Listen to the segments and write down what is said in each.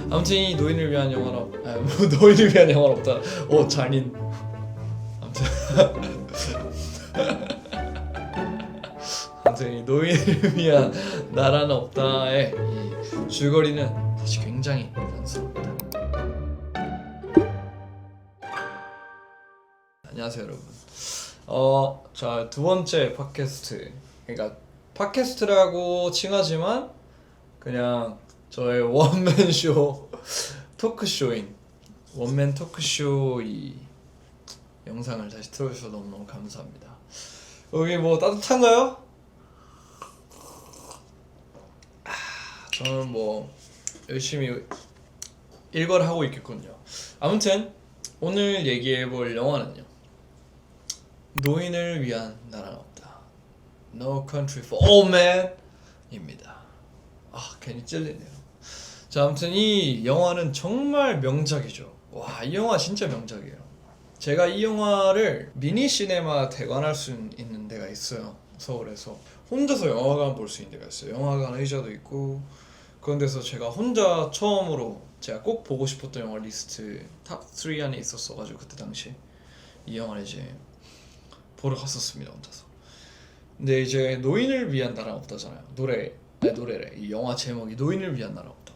아무튼 이 노인을 위한 영화는 뭐 노인을 위한 영화는 없다. 잔인. 아무튼 아무튼 이 노인을 위한 나라는 없다의 이 줄거리는 사실 굉장히 단순합니다. 안녕하세요 여러분. 자, 두 번째 팟캐스트. 그러니까 팟캐스트라고 칭하지만 그냥 저의 원맨쇼 토크쇼인 원맨 토크쇼 이 영상을 다시 틀어주셔서 너무너무 감사합니다. 여기 뭐 따뜻한가요? 저는 뭐 열심히 일과를 하고 있겠군요. 아무튼 오늘 얘기해볼 영화는요, 노인을 위한 나라는 없다, No Country for Old Men 입니다. 괜히 찔리네요. 자, 아무튼 이 영화는 정말 명작이죠. 와, 이 영화 진짜 명작이에요. 제가 이 영화를 미니 시네마 대관할 수 있는 데가 있어요. 서울에서 혼자서 영화관 볼 수 있는 데가 있어요. 영화관 의자도 있고. 그런 데서 제가 혼자 처음으로 제가 꼭 보고 싶었던 영화 리스트 탑 3 안에 있었어가지고 그때 당시 이 영화를 이제 보러 갔었습니다, 혼자서. 근데 이제 노인을 위한 나라 없다잖아요. 노래래. 이 영화 제목이 노인을 위한 나라 없다.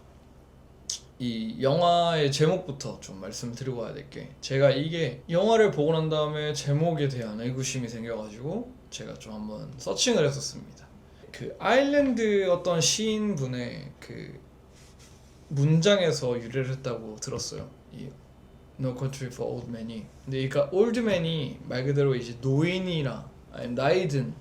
이 영화의 제목부터 좀 말씀드리고 가야 될 게, 제가 이게 영화를 보고 난 다음에 제목에 대한 의구심이 생겨가지고 제가 좀 한번 서칭을 했었습니다. 그 아일랜드 어떤 시인분의 그 문장에서 유래를 했다고 들었어요. 이 No Country for Old Men이. 근데 그러니까 Old Men이 말 그대로 이제 노인이나 아니면 나이 든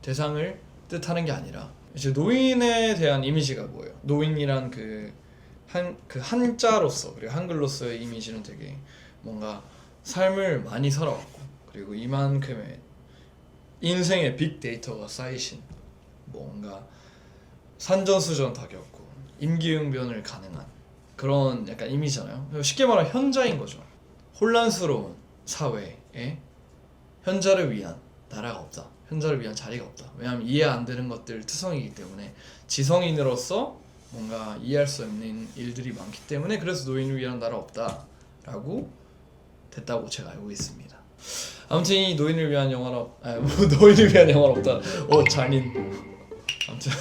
대상을 뜻하는 게 아니라, 이제 노인에 대한 이미지가 뭐예요? 노인이란 그 한자로서, 그리고 한글로서의 이미지는 되게 뭔가 삶을 많이 살아왔고, 그리고 이만큼의 인생의 빅데이터가 쌓이신, 뭔가 산전수전 다 겪고 임기응변을 가능한 그런 약간 이미지잖아요. 쉽게 말하면 현자인 거죠. 혼란스러운 사회에 현자를 위한 나라가 없다, 현자를 위한 자리가 없다. 왜냐하면 이해 안 되는 것들 투성이기 때문에, 지성인으로서 뭔가 이해할 수 없는 일들이 많기 때문에, 그래서 노인을 위한 나라 없다라고 됐다고 제가 알고 있습니다. 아무튼 이 노인을 위한 영화는 노인을 위한 영화는 없다. 잔인. 아무튼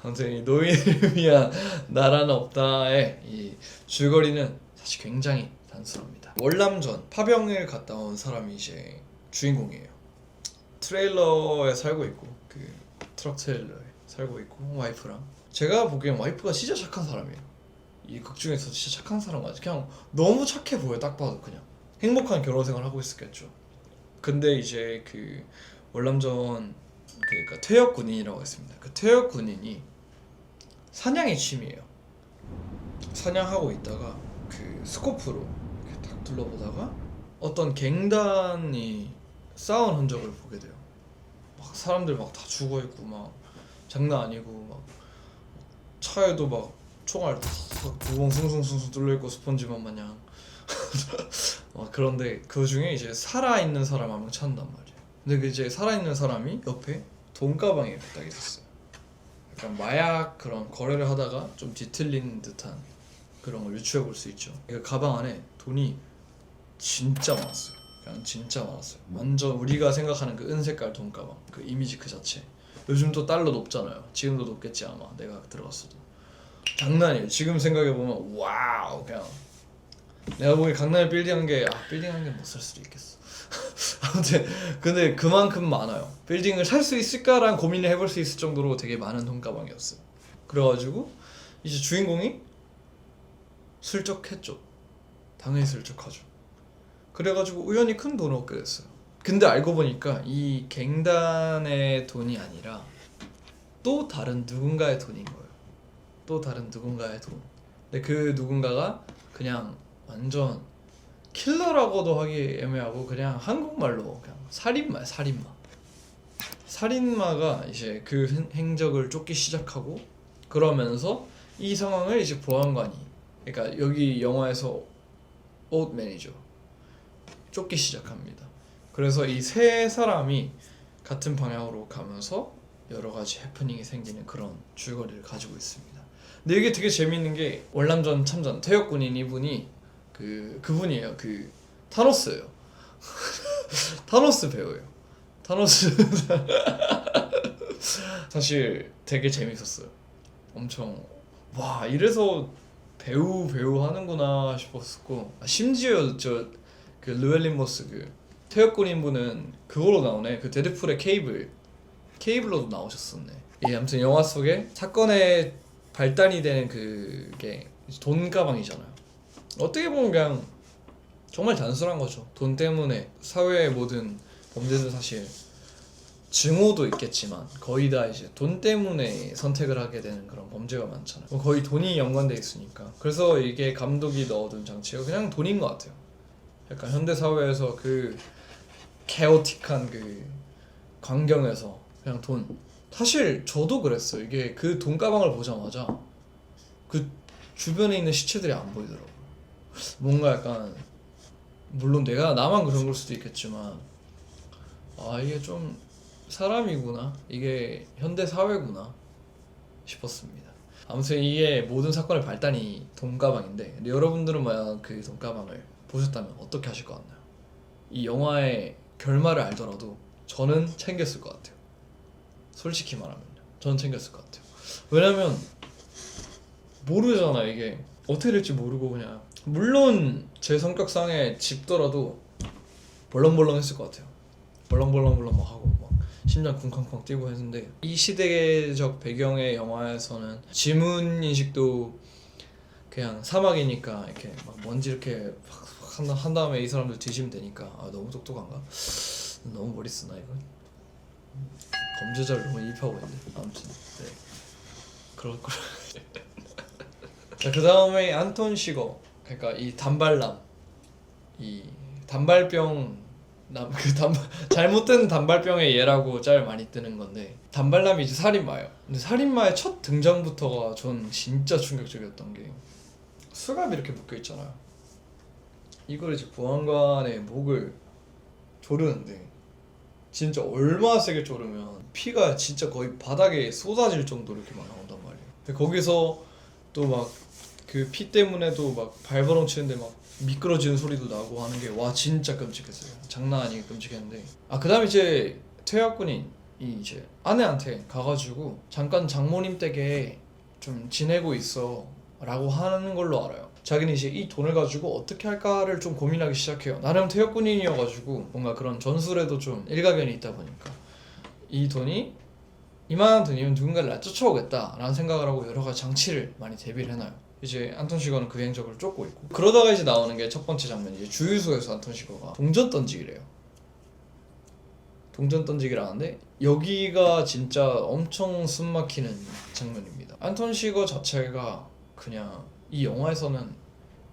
아무튼 이 노인을 위한 나라는 없다의 이 줄거리는 사실 굉장히 단순합니다. 월남전 파병을 갔다 온 사람이 이제 주인공이에요. 트레일러에 살고 있고, 그 트럭 트레일러에 살고 있고, 와이프랑. 제가 보기엔 와이프가 진짜 착한 사람이에요. 이 극 중에서 진짜 착한 사람 같아. 그냥 너무 착해 보여. 딱 봐도 그냥 행복한 결혼 생활 하고 있었겠죠. 근데 이제 그 월남전, 그러니까 퇴역 군인이라고 했습니다. 그 퇴역 군인이 사냥이 취미예요. 사냥하고 있다가 그 스코프로 이렇게 딱 둘러보다가 어떤 갱단이 싸운 흔적을 보게 돼요. 막 사람들 막 다 죽어 있고, 막 장난 아니고, 막 차에도 막 총알 구멍 숭숭숭숭 뚫려 있고 스펀지만 마냥. 그런데 그 중에 이제 살아있는 사람 한 명 찾는단 말이에요. 근데 그 이제 살아있는 사람이 옆에 돈가방에 이렇게 딱 있었어요. 약간 마약 그런 거래를 하다가 좀 뒤틀린 듯한 그런 걸 유추해 볼 수 있죠. 그 가방 안에 돈이 진짜 많았어요. 그냥 진짜 많았어요. 완전 우리가 생각하는 그 은색깔 돈가방, 그 이미지 그 자체. 요즘 또 달러 높잖아요. 지금도 높겠지 아마, 내가 들어갔어도. 장난이에요. 지금 생각해보면 와우, 그냥 내가 보기엔 강남에 빌딩 한 게 못 살 수도 있겠어. 아무튼 근데 그만큼 많아요. 빌딩을 살 수 있을까라는 고민을 해볼 수 있을 정도로 되게 많은 돈가방이었어요. 그래가지고 이제 주인공이 슬쩍했죠. 당연히 슬쩍하죠. 그래가지고 우연히 큰 돈을 얻게 됐어요. 근데 알고 보니까 이 갱단의 돈이 아니라 또 다른 누군가의 돈인 거예요. 또 다른 누군가의 돈. 근데 그 누군가가 그냥 완전 킬러라고도 하기 애매하고, 그냥 한국말로 그냥 살인마가 이제 그 행적을 쫓기 시작하고, 그러면서 이 상황을 이제 보안관이, 그러니까 여기 영화에서 오ld맨이죠, 쫓기 시작합니다. 그래서 이 세 사람이 같은 방향으로 가면서 여러 가지 해프닝이 생기는 그런 줄거리를 가지고 있습니다. 근데 이게 되게 재밌는 게 월남전 참전 퇴역군인 이분이 그분이에요. 그 타노스예요. 타노스 배우예요. 타노스 사실 되게 재밌었어요. 엄청 와 이래서 배우 하는구나 싶었고 심지어 저 그 르웰린 모스 그 퇴역군인 분은 그걸로 나오네. 그 데드풀의 케이블로도 나오셨었네. 예, 아무튼 영화 속에 사건의 발단이 되는 그게 돈 가방이잖아요. 어떻게 보면 그냥 정말 단순한 거죠. 돈 때문에 사회의 모든 범죄는 사실 증오도 있겠지만 거의 다 이제 돈 때문에 선택을 하게 되는 그런 범죄가 많잖아요. 거의 돈이 연관돼 있으니까. 그래서 이게 감독이 넣어둔 장치가 그냥 돈인 것 같아요. 약간 현대 사회에서 그 케오틱한 그 광경에서 그냥 돈. 사실 저도 그랬어요. 이게 그 돈 가방을 보자마자 그 주변에 있는 시체들이 안 보이더라고요. 뭔가 약간 물론 나만 그런 걸 수도 있겠지만 아 이게 좀 사람이구나, 이게 현대 사회구나 싶었습니다. 아무튼 이게 모든 사건의 발단이 돈 가방인데, 근데 여러분들은 만약 그 돈 가방을 보셨다면 어떻게 하실 것 같나요? 이 영화의 결말을 알더라도 저는 챙겼을 것 같아요. 솔직히 말하면요, 저는 챙겼을 것 같아요. 왜냐면 모르잖아, 이게 어떻게 될지 모르고. 그냥 물론 제 성격상에 집더라도 벌렁벌렁했을 것 같아요. 벌렁벌렁 막 하고 막 심장 쿵쾅쾅 뛰고 했는데, 이 시대적 배경의 영화에서는 지문 인식도 그냥 사막이니까 이렇게 막 먼지 이렇게 한 다음에 이 사람들 뒤지면 되니까. 아 너무 똑똑한가? 너무 머리 쓰나 이거? 범죄자를 너무 이입하고 있는데. 아무튼 네 그럴 거. 자, 그 다음에 안톤 시거, 그러니까 이 단발남, 이 단발병 잘못된 단발병의 예라고 짤 많이 뜨는 건데, 단발남이 이제 살인마예요. 근데 살인마의 첫 등장부터가 전 진짜 충격적이었던 게, 수갑이 이렇게 묶여 있잖아요. 이걸 이제 보안관의 목을 조르는데 진짜 얼마나 세게 조르면 피가 진짜 거의 바닥에 쏟아질 정도로 이렇게 막 나온단 말이에요. 근데 거기서 또 막 그 피 때문에도 막 발버둥 치는데 막 미끄러지는 소리도 나고 하는 게 와 진짜 끔찍했어요. 장난 아니게 끔찍했는데, 그 다음에 이제 퇴역군이 이제 아내한테 가가지고 잠깐 장모님 댁에 좀 지내고 있어 라고 하는 걸로 알아요. 자기는 이제 이 돈을 가지고 어떻게 할까를 좀 고민하기 시작해요. 나름 퇴역군인이어가지고 뭔가 그런 전술에도 좀 일가견이 있다 보니까 이 돈이 이만한 돈이면 누군가를 나 쫓아오겠다 라는 생각을 하고 여러 가지 장치를 많이 대비를 해놔요. 이제 안톤 시거는 그 행적을 쫓고 있고, 그러다가 이제 나오는 게 첫 번째 장면이 이제 주유소에서 안톤 시거가 동전 던지기래요. 동전 던지기를 하는데 여기가 진짜 엄청 숨막히는 장면입니다. 안톤 시거 자체가 그냥 이 영화에서는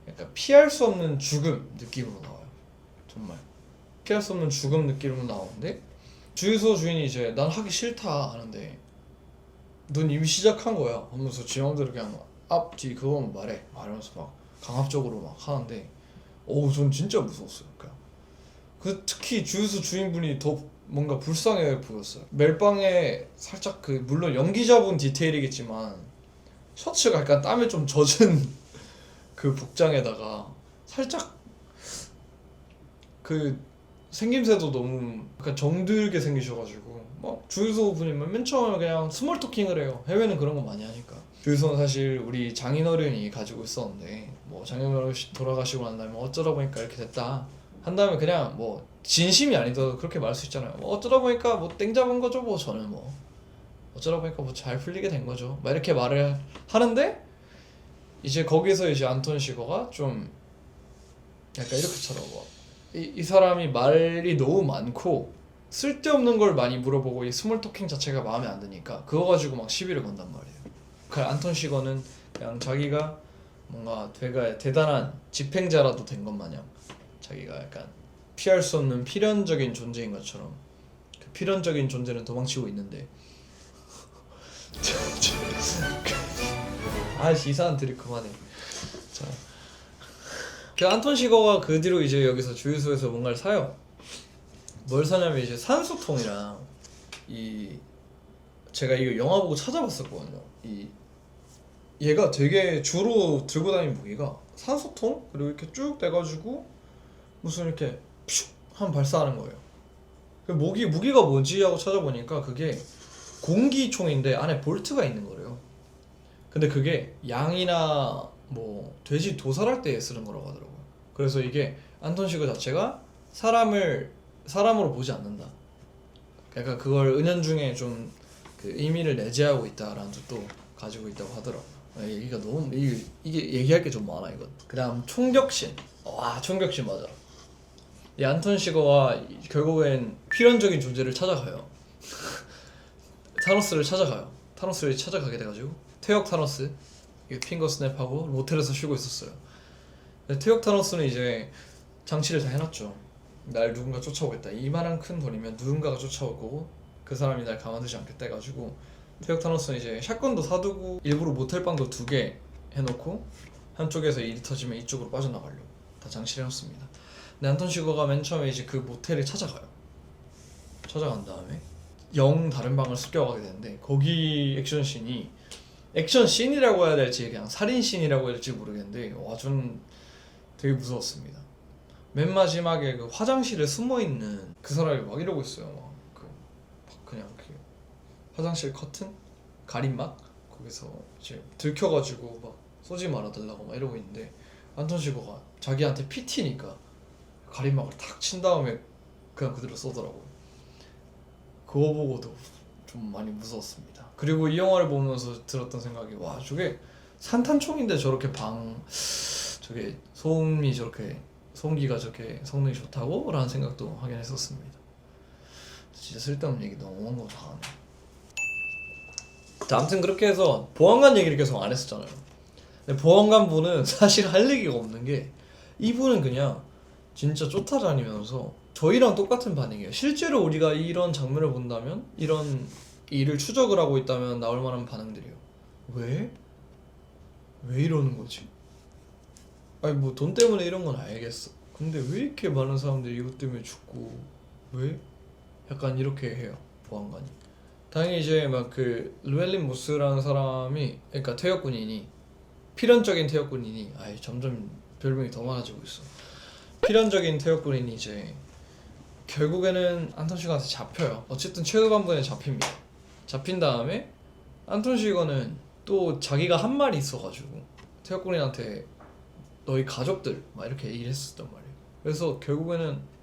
약간 피할 수 없는 죽음 느낌으로 나와요. 정말 피할 수 없는 죽음 느낌으로 나오는데, 주유소 주인이 이제 난 하기 싫다 하는데 넌 이미 시작한 거야 하면서 지 맘대로 그냥 앞뒤 그거만 말하면서 막 강압적으로 막 하는데, 전 진짜 무서웠어요. 그냥 특히 주유소 주인분이 더 뭔가 불쌍해 보였어요. 멜빵에 살짝 물론 연기 잡은 디테일이겠지만 셔츠가 약간 땀에 좀 젖은 그 복장에다가 살짝 생김새도 너무 약간 정들게 생기셔가지고 막 주유소 분이면 맨 처음에 그냥 스몰 토킹을 해요. 해외는 그런 거 많이 하니까. 주유소는 사실 우리 장인어른이 가지고 있었는데 뭐 장인어른 돌아가시고 난 다음에 어쩌다 보니까 이렇게 됐다 한 다음에 그냥 뭐 진심이 아니더라도 그렇게 말할 수 있잖아요. 뭐 어쩌다 보니까 뭐 땡 잡은 거죠. 뭐 저는 뭐 어쩌다 보니까 뭐 잘 풀리게 된 거죠. 막 이렇게 말을 하는데, 이제 거기서 이제 안톤 시거가 좀 약간 이렇게 쳐다봐. 이 사람이 말이 너무 많고 쓸데없는 걸 많이 물어보고 이 스몰 토킹 자체가 마음에 안 드니까 그거 가지고 막 시비를 건단 말이에요. 그 안톤 시거는 그냥 자기가 뭔가 되게 대단한 집행자라도 된 것 마냥 자기가 약간 피할 수 없는 필연적인 존재인 것처럼 그 필연적인 존재는 도망치고 있는데 아이씨 이상한 드립 그만해. 자, 그 안톤 시거가 그 뒤로 이제 여기서 주유소에서 뭔가를 사요. 뭘 사냐면 이제 산소통이랑 이 제가 이거 영화 보고 찾아봤었거든요. 얘가 되게 주로 들고 다니는 무기가 산소통 그리고 이렇게 쭉 떼가지고 무슨 이렇게 슉한 발사하는 거예요. 그 무기가 뭐지 하고 찾아보니까 그게 공기총인데 안에 볼트가 있는 거래요. 근데 그게 양이나 뭐 돼지 도살할 때 쓰는 거라고 하더라고요. 그래서 이게 안톤 시그 자체가 사람으로 보지 않는다. 약간 그걸 은연중에 좀 그 의미를 내재하고 있다라는 뜻도 가지고 있다고 하더라고요. 얘기가 너무 이게 얘기할 게 좀 많아 이건. 그다음 총격신. 와 총격신 맞아. 이 안톤 시거가 결국엔 필연적인 존재를 찾아가요. 타노스를 찾아가게 돼가지고 퇴역 타노스 핑거 스냅하고 모텔에서 쉬고 있었어요. 퇴역 타노스는 이제 장치를 다 해놨죠. 날 누군가 쫓아오겠다. 이만한 큰 돈이면 누군가가 쫓아올 거고 그 사람이 날 가만두지 않겠다 해가지고 퇴역 타노스는 이제 샷건도 사두고 일부러 모텔방도 2개 해놓고 한쪽에서 일이 터지면 이쪽으로 빠져나가려고 다 장치를 해놓습니다. 근데 안톤 시거가 맨 처음에 이제 그 모텔을 찾아가요. 찾아간 다음에 다른 방을 습격하게 되는데 거기 액션씬이라고 해야 될지 그냥 살인씬이라고 해야 될지 모르겠는데 전 되게 무서웠습니다. 맨 마지막에 그 화장실에 숨어있는 그 사람이 막 이러고 있어요. 그냥 그 화장실 커튼? 가림막? 거기서 이제 들켜가지고 막 쏘지 말아달라고 막 이러고 있는데 안톤 시거가 자기한테 PT니까 가림막을 탁 친 다음에 그냥 그대로 쏘더라고요. 그거 보고도 좀 많이 무서웠습니다. 그리고 이 영화를 보면서 들었던 생각이 와 저게 산탄총인데 저렇게 저게 소음기가 저렇게 성능이 좋다고? 라는 생각도 하긴 했었습니다. 진짜 쓸데없는 얘기 너무 한 거 다 하네. 아무튼 그렇게 해서 보안관 얘기를 계속 안 했었잖아요. 근데 보안관 분은 사실 할 얘기가 없는 게 이분은 그냥 진짜 쫓아다니면서 저희랑 똑같은 반응이에요. 실제로 우리가 이런 장면을 본다면 이런 일을 추적을 하고 있다면 나올 만한 반응들이에요. 왜 이러는 거지? 아니 뭐 돈 때문에 이런 건 알겠어. 근데 왜 이렇게 많은 사람들이 이것 때문에 죽고 왜? 약간 이렇게 해요 보안관이. 당연히 이제 막 그 루엘린 모스라는 사람이 그러니까 퇴역군인이 필연적인 퇴역군인이 점점 별명이 더 많아지고 있어. 필연적인 퇴역군인이 이제 결국에는 안톤 시거한테 잡혀요. 어쨌든 최후반부에 잡힙니다. 잡힌 다음에 안톤 시거는 또 자기가 한 말이 있어가지고 퇴역군인한테 너희 가족들 막 이렇게 얘기를 했었단 말이에요. 그래서 결국에는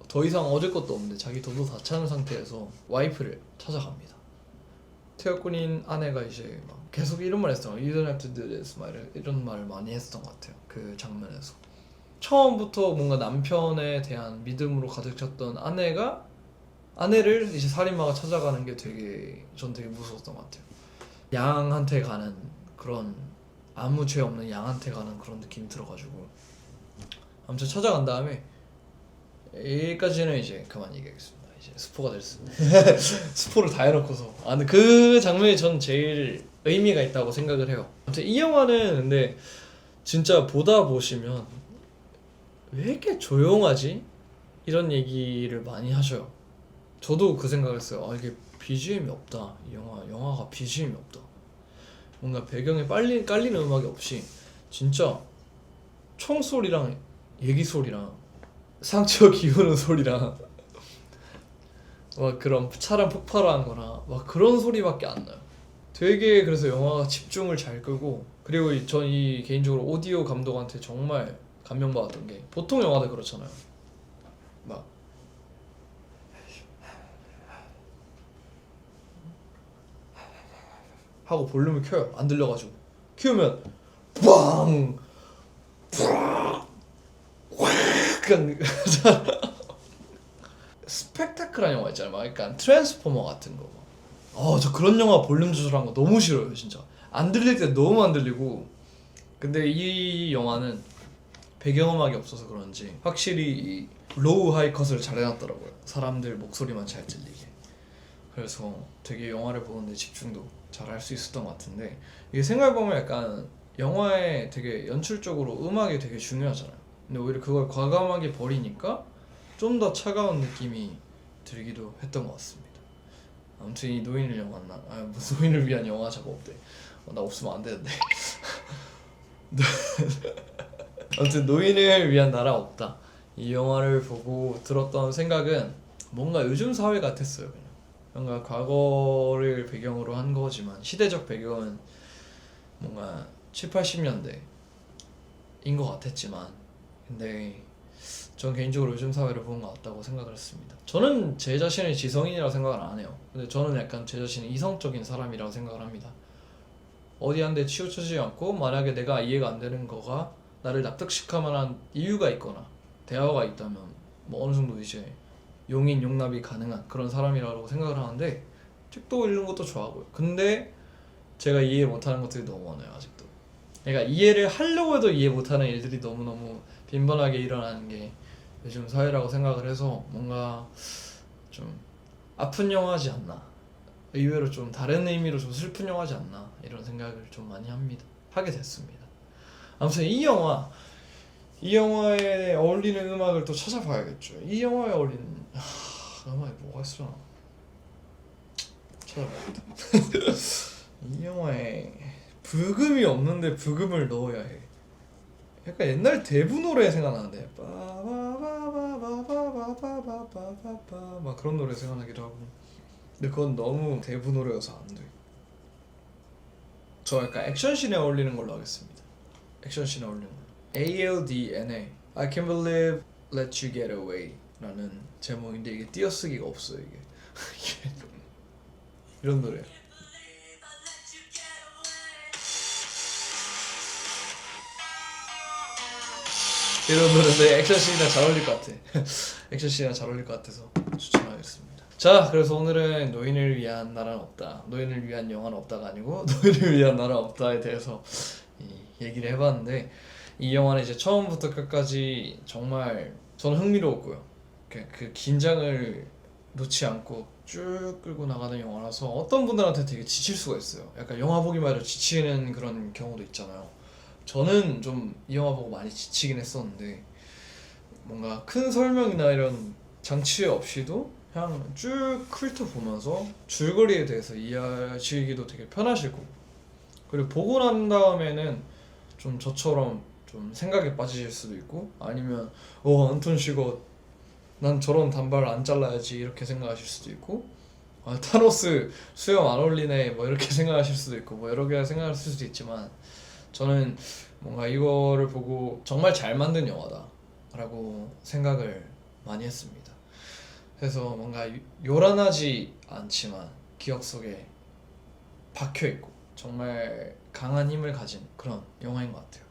더 이상 얻을 것도 없는데 자기 돈도 다 차는 상태에서 와이프를 찾아갑니다. 퇴역군인 아내가 이제 막 계속 이런 말 했어요. You don't have to do this 이런 말을 많이 했었던 것 같아요. 그 장면에서 처음부터 뭔가 남편에 대한 믿음으로 가득 찼던 아내를 이제 살인마가 찾아가는 게 전 되게 무서웠던 것 같아요. 양한테 가는 그런 아무 죄 없는 양한테 가는 그런 느낌이 들어가지고 아무튼 찾아간 다음에 여기까지는 이제 그만 얘기하겠습니다. 이제 스포가 됐습니다. 스포를 다 해놓고서 근데 그 장면이 전 제일 의미가 있다고 생각을 해요. 아무튼 이 영화는 근데 진짜 보다 보시면 왜 이렇게 조용하지? 이런 얘기를 많이 하셔요. 저도 그 생각을 했어요. 이게 BGM이 없다. 이 영화가 BGM이 없다. 뭔가 배경에 깔리는 음악이 없이 진짜 총소리랑 얘기 소리랑 상처 기우는 소리랑 막 그런 차량 폭발하는 거나 막 그런 소리밖에 안 나요. 되게 그래서 영화가 집중을 잘 끄고 그리고 전 개인적으로 오디오 감독한테 정말 감명받았던 게 보통 영화들 그렇잖아요. 막 하고 볼륨을 켜요. 안 들려가지고 키우면 빵! 그냥 스펙타클한 영화 있잖아요. 막 약간 트랜스포머 같은 거. 저 그런 영화 볼륨 조절한 거 너무 싫어요. 진짜 안 들릴 때 너무 안 들리고. 근데 이 영화는 배경음악이 없어서 그런지 확실히 이 로우 하이 컷을 잘 해놨더라고요. 사람들 목소리만 잘 들리게. 그래서 되게 영화를 보는데 집중도 잘 할 수 있었던 것 같은데 이게 생각해보면 약간 영화에 되게 연출적으로 음악이 되게 중요하잖아요. 근데 오히려 그걸 과감하게 버리니까 좀 더 차가운 느낌이 들기도 했던 것 같습니다. 아무튼 이 노인을 노인을 위한 영화 자가 없대. 나 없으면 안 되는데. 아무튼 노인을 위한 나라 없다. 이 영화를 보고 들었던 생각은 뭔가 요즘 사회 같았어요. 그냥 뭔가 과거를 배경으로 한 거지만 시대적 배경은 뭔가 7, 80년대인 것 같았지만 근데 전 개인적으로 요즘 사회를 본 것 같다고 생각을 했습니다. 저는 제 자신을 지성인이라고 생각을 안 해요. 근데 저는 약간 제 자신을 이성적인 사람이라고 생각을 합니다. 어디 한 데 치우쳐지지 않고 만약에 내가 이해가 안 되는 거가 나를 납득시킬 만한 이유가 있거나 대화가 있다면 뭐 어느 정도 이제 용인 용납이 가능한 그런 사람이라고 생각을 하는데 책도 읽는 것도 좋아하고요. 근데 제가 이해 못하는 것들이 너무 많아요. 아직도 그러니까 이해를 하려고 해도 이해 못하는 일들이 너무너무 빈번하게 일어나는 게 요즘 사회라고 생각을 해서 뭔가 좀 아픈 영화지 않나, 의외로 좀 다른 의미로 좀 슬픈 영화지 않나 이런 생각을 좀 많이 하게 됐습니다. 아무튼 이 영화에 어울리는 음악을 또 찾아봐야겠죠. 이 영화에 어울리는 음악이 뭐가 있으려나 찾아봐야겠다. 이 영화에 브금이 없는데 브금을 넣어야 해. 약간 옛날 대부 노래 생각나는데 빠바바바바바바바바바바 막 그런 노래 생각나기도 하고. 근데 그건 너무 대부 노래여서 안 돼. 저 약간 액션씬에 어울리는 걸로 하겠습니다. 액션씬에 어울리는 걸로. ALDNA I Can't Believe Let You Get Away 라는 제목인데 이게 띄어쓰기가 없어요. 이게 이런 노래야. 이런 노래인데 액션씬이랑 잘 어울릴 것 같아. 액션씬이랑 잘 어울릴 것 같아서 추천하겠습니다. 자, 그래서 오늘은 노인을 위한 나라는 없다, 노인을 위한 영화는 없다가 아니고 노인을 위한 나라 없다에 대해서 얘기를 해봤는데 이 영화는 이제 처음부터 끝까지 정말 저는 흥미로웠고요. 그 긴장을 놓지 않고 쭉 끌고 나가는 영화라서 어떤 분들한테 되게 지칠 수가 있어요. 약간 영화 보기만 해도 지치는 그런 경우도 있잖아요. 저는 좀 이 영화 보고 많이 지치긴 했었는데 뭔가 큰 설명이나 이런 장치 없이도 그냥 쭉 훑어보면서 줄거리에 대해서 이해하시기도 되게 편하실 거고, 그리고 보고 난 다음에는 좀 저처럼 좀 생각에 빠지실 수도 있고 아니면 안톤 시거 난 저런 단발 안 잘라야지 이렇게 생각하실 수도 있고 타노스 수염 안 어울리네 뭐 이렇게 생각하실 수도 있고 뭐 여러 개 생각하실 수도 있지만 저는 뭔가 이거를 보고 정말 잘 만든 영화다 라고 생각을 많이 했습니다. 그래서 뭔가 요란하지 않지만 기억 속에 박혀있고 정말 강한 힘을 가진 그런 영화인 것 같아요.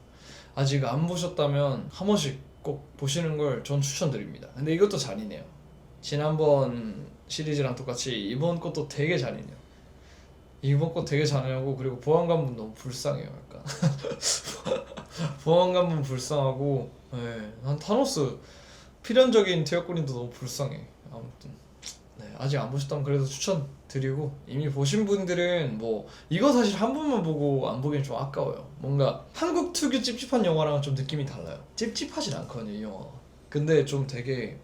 아직 안 보셨다면 한 번씩 꼭 보시는 걸 전 추천드립니다. 근데 이것도 잔인해요. 지난번 시리즈랑 똑같이 이번 것도 되게 잔인해요. 이번 거 되게 잔인하고 그리고 보안관분 너무 불쌍해요. 약간 보안관분 불쌍하고 난 타노스 필연적인 태역군인도 너무 불쌍해. 아무튼 아직 안 보셨다면 그래도 추천드리고 이미 보신 분들은 뭐 이거 사실 한 번만 보고 안 보기엔 좀 아까워요. 뭔가 한국 특유 찝찝한 영화랑은 좀 느낌이 달라요. 찝찝하진 않거든요 이 영화. 근데 좀 되게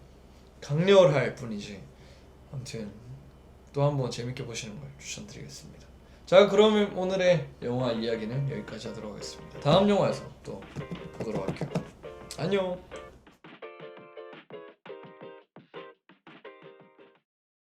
강렬할 뿐이지. 아무튼 또 한 번 재밌게 보시는 걸 추천드리겠습니다. 자, 그러면 오늘의 영화 이야기는 여기까지 하도록 하겠습니다. 다음 영화에서 또 보도록 할게요. 안녕.